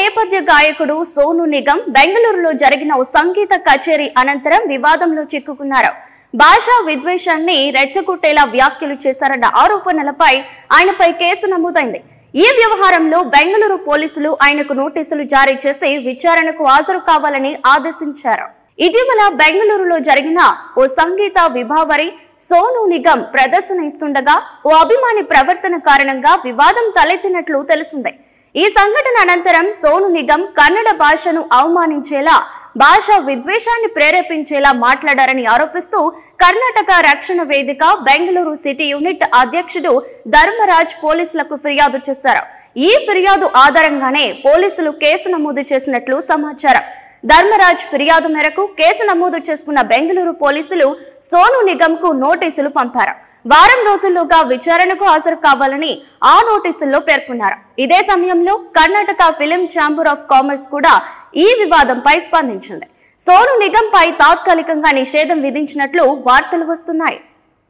నేపథ్య గాయకుడు సోను నిగమ్ బెంగళూరులో జరిగిన ఓ సంగీత కచేరీ అనంతరం వివాదంలో చిక్కుకున్నారు. భాషా విద్వేషాన్ని రెచ్చగొట్టేలా వ్యాఖ్యలు చేశారన్న ఆరోపణలపై ఆయనపై కేసు నమోదైంది. ఈ వ్యవహారంలో బెంగళూరు పోలీసులు ఆయనకు నోటీసులు జారీ చేసి విచారణకు హాజరు కావాలని ఆదేశించారు. ఇటీవల బెంగళూరులో జరిగిన ఓ సంగీత విభావరి సోను నిగమ్ ప్రదర్శన ఇస్తుండగా ఓ అభిమాని ప్రవర్తన కారణంగా వివాదం తలెత్తినట్లు తెలిసిందే. ఈ సంఘటన అనంతరం సోను నిగమ్ కన్నడ భాషను అవమానించేలా, భాషా విద్వేషాన్ని ప్రేరేపించేలా మాట్లాడారని ఆరోపిస్తూ కర్ణాటక రక్షణ వేదిక బెంగళూరు సిటీ యూనిట్ అధ్యక్షుడు ధర్మరాజ్ పోలీసులకు ఫిర్యాదు చేశారు. ఈ ఫిర్యాదు ఆధారంగానే పోలీసులు కేసు నమోదు చేసినట్లు సమాచారం. ధర్మరాజ్ ఫిర్యాదు మేరకు కేసు నమోదు చేసుకున్న బెంగళూరు పోలీసులు సోను నిగమ్ కు నోటీసులు పంపారు. వారం రోజుల్లోగా విచారణకు హాజరు కావాలని ఆ నోటీసుల్లో పేర్కొన్నారు. ఇదే సమయంలో Karnataka film chamber of commerce కూడా ఈ వివాదంపై స్పందించింది. సోను నిగమ్ పై తాత్కాలికంగా నిషేధం విధించినట్లు వార్తలు వస్తున్నాయి.